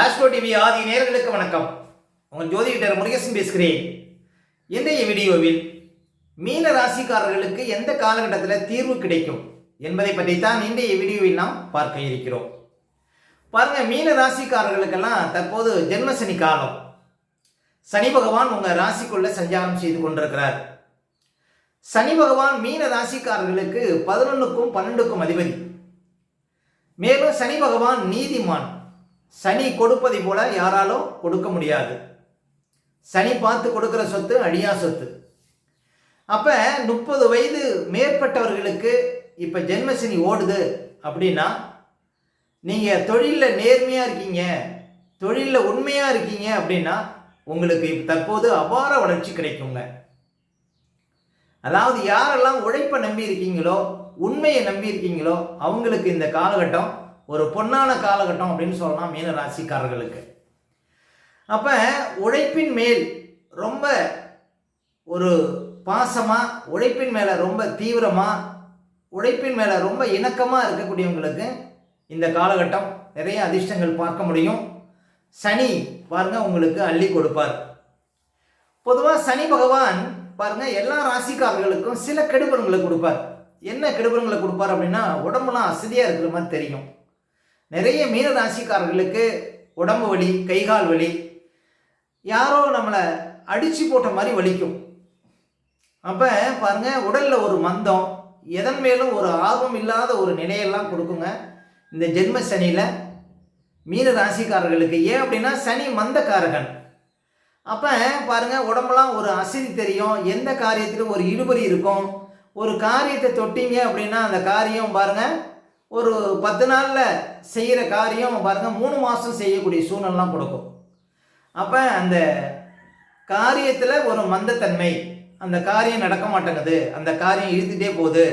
Astro TV ஆதி நேயர்களுக்கு வணக்கம். உங்கள் ஜோதிடர் முருகேசன் பேசுகிறேன். இன்றைய வீடியோவில் மீன ராசிக்காரர்களுக்கு எந்த காலகட்டத்தில் தீர்வு கிடைக்கும் என்பதை பற்றி தான் இன்றைய வீடியோவில் நாம் பார்க்க இருக்கிறோம். பாருங்க, மீன ராசிக்காரர்களுக்கெல்லாம் தற்போது ஜென்மசனி காலம். சனி பகவான் உங்கள் ராசிக்குள்ள சஞ்சாரம் செய்து கொண்டிருக்கிறார். சனி பகவான் மீன ராசிக்காரர்களுக்கு 11க்கும் 12க்கும் அதிபதி. மேலும் சனி பகவான் நீதிமான். சனி கொடுப்பதை போல யாராலும் கொடுக்க முடியாது. சனி பார்த்து கொடுக்கிற சொத்து அழியா சொத்து. அப்ப 30 வயது மேற்பட்டவர்களுக்கு இப்ப ஜென்மசனி ஓடுது அப்படின்னா, நீங்க தொழிலில் நேர்மையா இருக்கீங்க, தொழிலில் உண்மையா இருக்கீங்க அப்படின்னா உங்களுக்கு தற்போது அபார வளர்ச்சி கிடைக்குங்க. அதாவது யாரெல்லாம் உழைப்பை நம்பி இருக்கீங்களோ, உண்மையை நம்பி இருக்கீங்களோ அவங்களுக்கு இந்த காலகட்டம் ஒரு பொன்னான காலகட்டம் அப்படின்னு சொல்லலாம் மீன ராசிக்காரர்களுக்கு. அப்ப உழைப்பின் மேல் ரொம்ப ஒரு பாசமா, உழைப்பின் மேல ரொம்ப தீவிரமா, உழைப்பின் மேல ரொம்ப இணக்கமா இருக்கக்கூடியவங்களுக்கு இந்த காலகட்டம் நிறைய அதிர்ஷ்டங்கள் பார்க்க முடியும். சனி பாருங்க உங்களுக்கு அள்ளி கொடுப்பார். பொதுவாக சனி பகவான் பாருங்க எல்லா ராசிக்காரர்களுக்கும் சில கெடுபலங்களை கொடுப்பார். என்ன கெடுபலங்களை கொடுப்பார் அப்படின்னா, உடம்புலாம் அசதியா இருக்கிற மாதிரி தெரியும். நிறைய மீன ராசிக்காரர்களுக்கு உடம்பு வலி, கைகால் வலி, யாரோ நம்மளை அடிச்சு போட்ட மாதிரி வலிக்கும். அப்போ பாருங்க, உடல்ல ஒரு மந்தம், எதன் மேலும் ஒரு ஆர்வம் இல்லாத ஒரு நிலையெல்லாம் கொடுக்குங்க இந்த ஜென்ம சனியில் மீன ராசிக்காரர்களுக்கு. ஏன் அப்படின்னா சனி மந்தக்காரகன். அப்போ பாருங்க, உடம்பெல்லாம் ஒரு அசதி தெரியும், எந்த காரியத்திலும் ஒரு இழுபறி இருக்கும். ஒரு காரியத்தை தொட்டீங்க அப்படின்னா அந்த காரியம் பாருங்க ஒரு 10 நாளில் செய்கிற காரியம் பாருங்க 3 மாதம் செய்யக்கூடிய சூழ்நிலாம் கொடுக்கும். அப்போ அந்த காரியத்தில் ஒரு மந்தத்தன்மை, அந்த காரியம் நடக்க மாட்டேங்குது, அந்த காரியம் இழுத்துட்டே போகுது.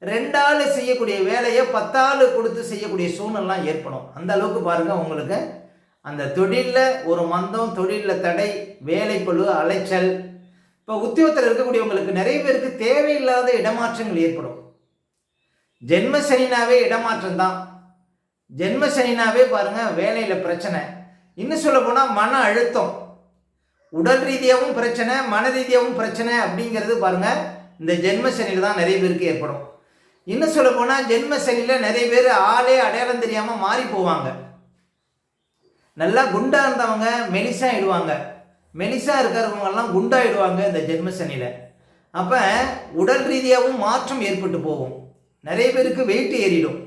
2 ஆள் செய்யக்கூடிய வேலையை 10 ஆள் கொடுத்து செய்யக்கூடிய சூழ்நிலாம் ஏற்படும். அந்த அளவுக்கு பாருங்க உங்களுக்கு அந்த தொழிலில் ஒரு மந்தம், தொழிலில் தடை, வேலைப்பளு, அலைச்சல். இப்போ உத்தியோகத்தில் இருக்கக்கூடியவங்களுக்கு நிறைய பேருக்கு தேவையில்லாத இடமாற்றங்கள் ஏற்படும். ஜென்ம சனினாவே இடமாற்றம் தான். ஜென்ம சனினாவே பாருங்க வேலையில் பிரச்சனை. இன்னும் சொல்ல போனால் மன அழுத்தம், உடல் ரீதியாகவும் பிரச்சனை, மன ரீதியாகவும் பிரச்சனை அப்படிங்கிறது பாருங்க இந்த ஜென்ம சனியில் தான் நிறைய பேருக்கு ஏற்படும். இன்னும் சொல்ல போனால் ஜென்ம சனியில் நிறைய பேர் ஆளே அடையாளம் தெரியாமல் மாறி போவாங்க. நல்லா குண்டா இருந்தவங்க மெலிசா ஆயிடுவாங்க, மெலிசா இருக்கிறவங்கெல்லாம் குண்டாயிடுவாங்க இந்த ஜென்ம சனியில். அப்போ உடல் ரீதியாகவும் மாற்றம் ஏற்பட்டு போகும். நிறைய பேருக்கு வெயிட் ஏறிடும்,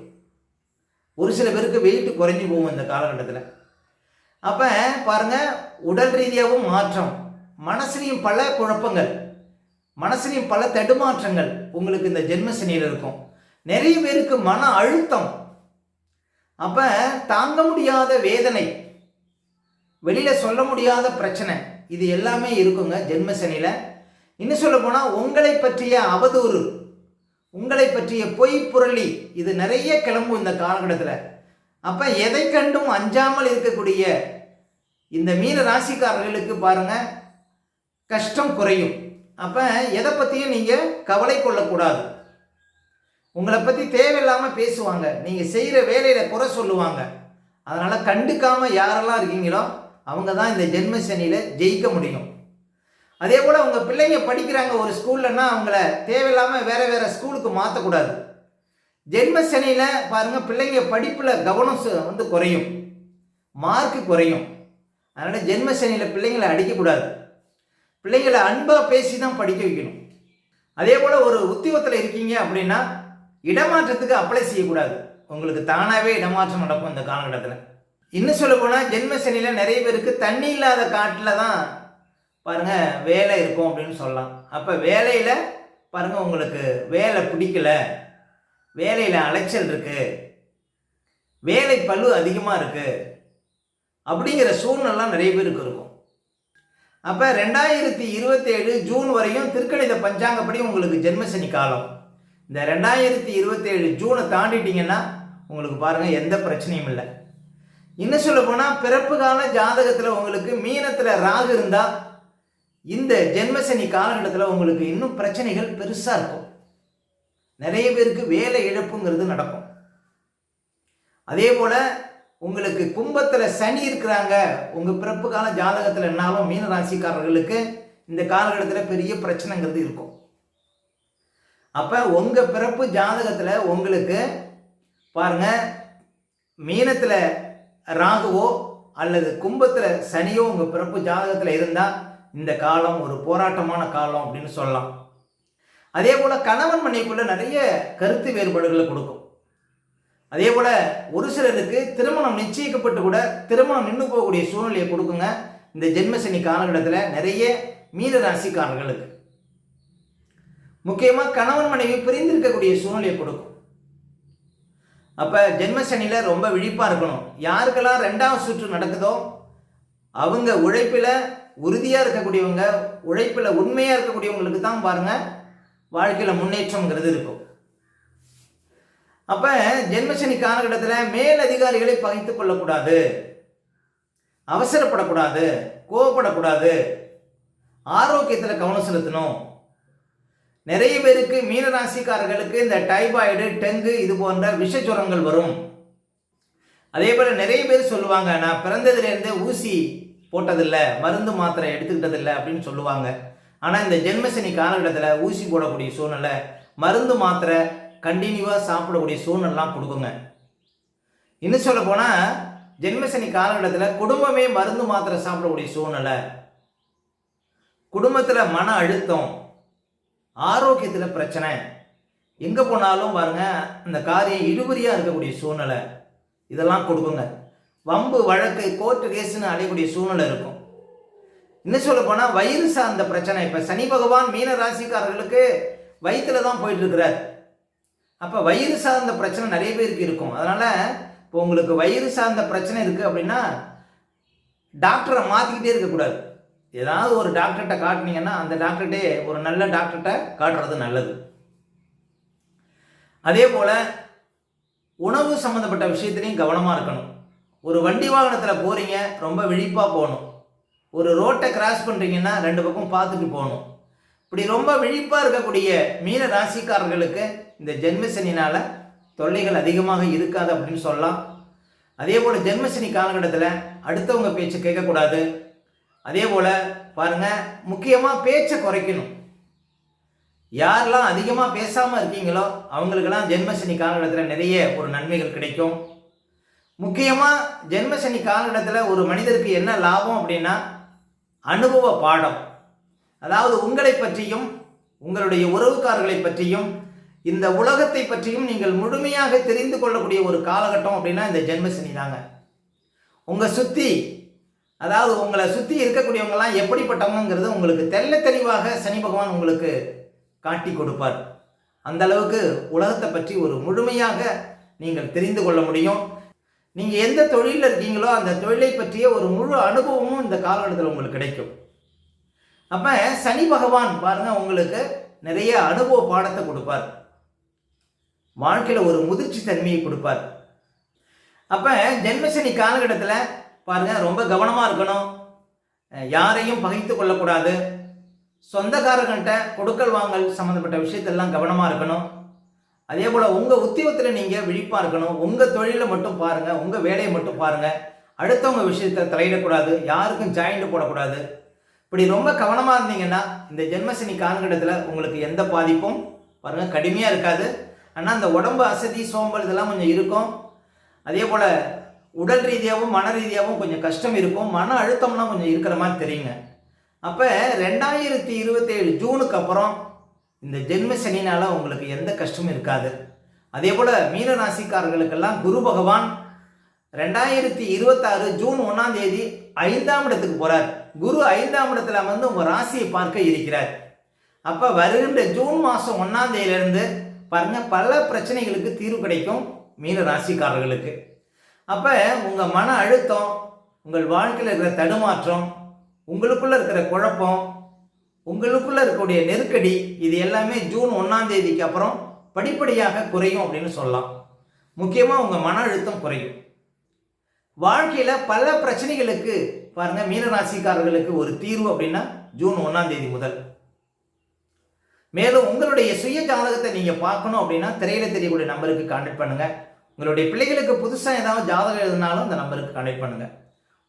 ஒரு சில பேருக்கு வெயிட் குறைஞ்சி போகும் இந்த காலகட்டத்தில். அப்போ பாருங்க, உடல் ரீதியாகவும் மாற்றம், மனசுலையும் பல குழப்பங்கள், மனசுலையும் பல தடுமாற்றங்கள் உங்களுக்கு இந்த ஜென்ம சனியில் இருக்கும். நிறைய பேருக்கு மன அழுத்தம், அப்போ தாங்க முடியாத வேதனை, வெளியில் சொல்ல முடியாத பிரச்சனை, இது எல்லாமே இருக்குங்க ஜென்ம சனியில். இன்னும் சொல்ல போனால் உங்களை பற்றிய அவதூறு, உங்களை பற்றிய பொய் புரளி, இது நிறைய கிளம்பும் இந்த காலகட்டத்தில். அப்போ எதை கண்டும் அஞ்சாமல் இருக்கக்கூடிய இந்த மீன ராசிக்காரர்களுக்கு பாருங்க கஷ்டம் குறையும். அப்போ எதை பற்றியும் நீங்கள் கவலை கொள்ளக்கூடாது. உங்களை பற்றி தேவையில்லாமல் பேசுவாங்க, நீங்கள் செய்கிற வேலையில் குறை சொல்லுவாங்க. அதனால் கண்டுக்காமல் யாரெல்லாம் இருக்கீங்களோ அவங்க தான் இந்த ஜென்ம சனியில் ஜெயிக்க முடியும். அதே போல் உங்கள் பிள்ளைங்க படிக்கிறாங்க ஒரு ஸ்கூல்லன்னா அவங்கள தேவையில்லாமல் வேறு வேறு ஸ்கூலுக்கு மாற்றக்கூடாது. ஜென்ம சனியில் பாருங்கள் பிள்ளைங்க படிப்பில் கவனம் குறையும், மார்க்கு குறையும். அதனால் ஜென்ம சனியில் பிள்ளைங்களை அடிக்கக்கூடாது. பிள்ளைங்களை அன்பாக பேசி தான் படிக்க வைக்கணும். அதே போல் ஒரு உத்தியோகத்தில் இருக்கீங்க அப்படின்னா இடமாற்றத்துக்கு அப்ளை செய்யக்கூடாது. உங்களுக்கு தானாகவே இடமாற்றம் நடக்கும் இந்த காலகட்டத்தில். இன்னும் சொல்ல போனால் ஜென்ம சனியில் நிறைய பேருக்கு தண்ணி இல்லாத காட்டில் தான் பாருங்க வேலை இருக்கும் அப்படின்னு சொல்லலாம். அப்போ வேலையில் பாருங்க உங்களுக்கு வேலை பிடிக்கல, வேலையில் அலைச்சல் இருக்கு, வேலை பளு அதிகமாக இருக்கு அப்படிங்கிற சூழ்நிலை நிறைய பேருக்கு இருக்கும். அப்போ 2027 ஜூன் வரையும் திருக்கணித பஞ்சாங்கப்படி உங்களுக்கு ஜென்மசனி காலம். இந்த 2027 ஜூனை தாண்டிட்டீங்கன்னா உங்களுக்கு பாருங்க எந்த பிரச்சனையும் இல்லை. இன்னும் சொல்ல போனால் பிறப்பு கால ஜாதகத்தில் உங்களுக்கு மீனத்தில் ராகு இருந்தால் இந்த ஜென்மசனி காலகட்டத்தில் உங்களுக்கு இன்னும் பிரச்சனைகள் பெருசாக இருக்கும். நிறைய பேருக்கு வேலை இழப்புங்கிறது நடக்கும். அதே போல் உங்களுக்கு கும்பத்தில் சனி இருக்கிறாங்க உங்கள் பிறப்பு கால ஜாதகத்தில் என்னாலும் மீன ராசிக்காரர்களுக்கு இந்த காலகட்டத்தில் பெரிய பிரச்சனைங்கிறது இருக்கும். அப்போ உங்கள் பிறப்பு ஜாதகத்தில் உங்களுக்கு பாருங்க, மீனத்தில் ராகுவோ அல்லது கும்பத்தில் சனியோ உங்கள் பிறப்பு ஜாதகத்தில் இருந்தால் இந்த காலம் ஒரு போராட்டமான காலம் அப்படின்னு சொல்லலாம். அதே போல் கணவன் மனைவிக்குள்ள நிறைய கருத்து வேறுபாடுகளை கொடுக்கும். அதே போல் ஒரு சிலருக்கு திருமணம் நிச்சயிக்கப்பட்டு கூட திருமணம் நின்று போகக்கூடிய சூழ்நிலையை கொடுக்குங்க இந்த ஜென்மசனி காலகட்டத்தில் நிறைய மீன ராசிக்காரர்களுக்கு. முக்கியமாக கணவன் மனைவி பிரிந்திருக்கக்கூடிய சூழ்நிலையை கொடுக்கும். அப்போ ஜென்மசனியில் ரொம்ப விழிப்பாக இருக்கணும். யாருக்கெல்லாம் 2வது சுற்று நடக்குதோ அவங்க உழைப்பில் உறுதியாக இருக்கக்கூடியவங்க, உழைப்பில் உண்மையாக இருக்கக்கூடியவங்களுக்கு தான் பாருங்கள் வாழ்க்கையில் முன்னேற்றங்கிறது இருக்கும். அப்போ ஜென்மசனி காலகட்டத்தில் மேல் அதிகாரிகளை பகைத்து கொள்ளக்கூடாது, அவசரப்படக்கூடாது, கோவப்படக்கூடாது, ஆரோக்கியத்தில் கவனம் செலுத்தணும். நிறைய பேருக்கு மீனராசிக்காரர்களுக்கு இந்த டைபாய்டு, டெங்கு இது போன்ற விஷஜுரங்கள் வரும். அதே போல் நிறைய பேர் சொல்லுவாங்க, நான் பிறந்ததுலேருந்து ஊசி போட்டதில்லை, மருந்து மாத்திரை எடுத்துக்கிட்டதில்லை அப்படின்னு சொல்லுவாங்க. ஆனால் இந்த ஜென்மசனி காலகட்டத்தில் ஊசி போடக்கூடிய சூழ்நிலை, மருந்து மாத்திரை கண்டினியூவாக சாப்பிடக்கூடிய சூழ்நிலாம் கொடுக்குங்க. இன்னும் சொல்ல போனால் ஜென்மசனி காலகட்டத்தில் குடும்பமே மருந்து மாத்திரை சாப்பிடக்கூடிய சூழ்நிலை, குடும்பத்தில் மன அழுத்தம், ஆரோக்கியத்தில் பிரச்சனை, எங்கே போனாலும் பாருங்க அந்த காரியம் இழுபறியாக இருக்கக்கூடிய சூழ்நிலை இதெல்லாம் கொடுக்குங்க. வம்பு வழக்கு கோர்ட்டு கேஸுன்னு அடையக்கூடிய சூழ்நிலை இருக்கும். இன்னும் சொல்ல போனால் வயிறு சார்ந்த பிரச்சனை. இப்போ சனி பகவான் மீன ராசிக்காரர்களுக்கு வயிற்றில் தான் போயிட்டு இருக்கிறார். அப்போ வயிறு சார்ந்த பிரச்சனை நிறைய பேருக்கு இருக்கும். அதனால் இப்போ உங்களுக்கு வயிறு சார்ந்த பிரச்சனை இருக்குது அப்படின்னா டாக்டரை மாற்றிக்கிட்டே இருக்கக்கூடாது. ஏதாவது ஒரு டாக்டர்கிட்ட காட்டினீங்கன்னா அந்த டாக்டர்கிட்டே ஒரு நல்ல டாக்டர்கிட்ட காட்டுறது நல்லது. அதே போல் உணவு சம்மந்தப்பட்ட விஷயத்துலையும் கவனமாக இருக்கணும். ஒரு வண்டி வாகனத்தில் போகிறீங்க, ரொம்ப விழிப்பாக போகணும். ஒரு ரோட்டை கிராஸ் பண்ணுறீங்கன்னா 2 பக்கம் பார்த்துட்டு போகணும். இப்படி ரொம்ப விழிப்பாக இருக்கக்கூடிய மீன ராசிக்காரர்களுக்கு இந்த ஜென்மசனினால் தொல்லைகள் அதிகமாக இருக்காது அப்படின்னு சொல்லலாம். அதே போல் ஜென்மசனி காலகட்டத்தில் அடுத்தவங்க பேச்சு கேட்கக்கூடாது. அதே போல் பாருங்கள், முக்கியமாக பேச்சை குறைக்கணும். யாரெல்லாம் அதிகமாக பேசாமல் இருக்கீங்களோ அவங்களுக்கெல்லாம் ஜென்மசனி காலகட்டத்தில் நிறைய ஒரு நன்மைகள் கிடைக்கும். முக்கியமாக ஜென்மசனி காலகட்டத்தில் ஒரு மனிதருக்கு என்ன லாபம் அப்படின்னா அனுபவ பாடம். அதாவது உங்களை பற்றியும் உங்களுடைய உறவுக்காரர்களை பற்றியும் இந்த உலகத்தை பற்றியும் நீங்கள் முழுமையாக தெரிந்து கொள்ளக்கூடிய ஒரு காலகட்டம் அப்படின்னா இந்த ஜென்மசனி தாங்க. உங்கள் சுற்றி, அதாவது உங்களை சுற்றி இருக்கக்கூடியவங்கெல்லாம் எப்படிப்பட்டவங்கிறது உங்களுக்கு தெள்ள தெளிவாக சனி பகவான் உங்களுக்கு காட்டி கொடுப்பார். அந்த அளவுக்கு உலகத்தை பற்றி ஒரு முழுமையாக நீங்கள் தெரிந்து கொள்ள முடியும். நீங்கள் எந்த தொழிலில் இருக்கீங்களோ அந்த தொழிலை பற்றிய ஒரு முழு அனுபவமும் இந்த காலகட்டத்தில் உங்களுக்கு கிடைக்கும். அப்போ சனி பகவான் பாருங்கள் உங்களுக்கு நிறைய அனுபவ பாடத்தை கொடுப்பார். வாழ்க்கையில் ஒரு முதிர்ச்சி தன்மையை கொடுப்பார். அப்போ ஜென்மசனி காலகட்டத்தில் பாருங்கள் ரொம்ப கவனமாக இருக்கணும். யாரையும் பகைத்து கொள்ளக்கூடாது. சொந்தக்காரர்கள்ட்ட கொடுக்கல் வாங்கல் சம்மந்தப்பட்ட விஷயத்தெல்லாம் கவனமாக இருக்கணும். அதே போல் உங்கள் உத்தியோகத்தில் நீங்கள் விழிப்பாக இருக்கணும். உங்கள் தொழிலை மட்டும் பாருங்கள், உங்கள் வேலையை மட்டும் பாருங்கள். அடுத்தவங்க விஷயத்தை தலையிடக்கூடாது, யாருக்கும் ஜாயிண்ட் போடக்கூடாது. இப்படி ரொம்ப கவனமாக இருந்தீங்கன்னா இந்த ஜென்மசனி காலகட்டத்தில் உங்களுக்கு எந்த பாதிப்பும் பாருங்கள் கடுமையாக இருக்காது. ஆனால் அந்த உடம்பு அசதி, சோம்பல் இதெல்லாம் கொஞ்சம் இருக்கும். அதே போல் உடல் ரீதியாகவும் மன ரீதியாகவும் கொஞ்சம் கஷ்டம் இருக்கும். மன அழுத்தம்லாம் கொஞ்சம் இருக்கிற மாதிரி தெரியுங்க. அப்போ 2027 ஜூனுக்கு அப்புறம் இந்த ஜென்மசனினால் உங்களுக்கு எந்த கஷ்டமும் இருக்காது. அதே போல் மீன ராசிக்காரர்களுக்கெல்லாம் குரு பகவான் 2026 ஜூன் 1ஆம் தேதி 5ஆம் இடத்துக்கு போகிறார். குரு 5ஆம் இடத்துல வந்து உங்கள் ராசியை பார்க்க இருக்கிறார். அப்போ வருகின்ற ஜூன் மாதம் 1ஆம் தேதியிலிருந்து பாருங்கள் பல பிரச்சனைகளுக்கு தீர்வு கிடைக்கும் மீன ராசிக்காரர்களுக்கு. அப்போ உங்கள் மன அழுத்தம், உங்கள் வாழ்க்கையில் இருக்கிற தடுமாற்றம், உங்களுக்குள்ளே இருக்கிற குழப்பம், உங்களுக்குள்ளே இருக்கக்கூடிய நெருக்கடி இது எல்லாமே ஜூன் 1ஆம் தேதிக்கு அப்புறம் படிப்படியாக குறையும் அப்படின்னு சொல்லலாம். முக்கியமாக உங்கள் மன அழுத்தம் குறையும். வாழ்க்கையில் பல பிரச்சனைகளுக்கு பாருங்கள் மீனராசிக்காரர்களுக்கு ஒரு தீர்வு அப்படின்னா ஜூன் 1ஆம் தேதி முதல். மேலும் உங்களுடைய சுய ஜாதகத்தை நீங்கள் பார்க்கணும் அப்படின்னா திரையில தெரியக்கூடிய நம்பருக்கு கான்டாக்ட் பண்ணுங்கள். உங்களுடைய பிள்ளைகளுக்கு புதுசாக ஏதாவது ஜாதகம் எழுதினாலும் அந்த நம்பருக்கு கனெக்ட் பண்ணுங்கள்.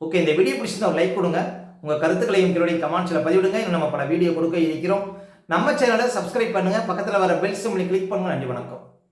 ஓகே, இந்த வீடியோ பிடிச்சிருந்தா ஒரு லைக் கொடுங்க. உங்கள் கருத்துக்களையும் கீழே கமெண்ட்ஸில் பதிவிடுங்க. இன்னும் நம்ம பல வீடியோ கொடுக்க இருக்கிறோம். நம்ம சேனலை சப்ஸ்கிரைப் பண்ணுங்கள். பக்கத்தில் வர பெல் சிம்பலை கிளிக் பண்ணுங்கள். நன்றி, வணக்கம்.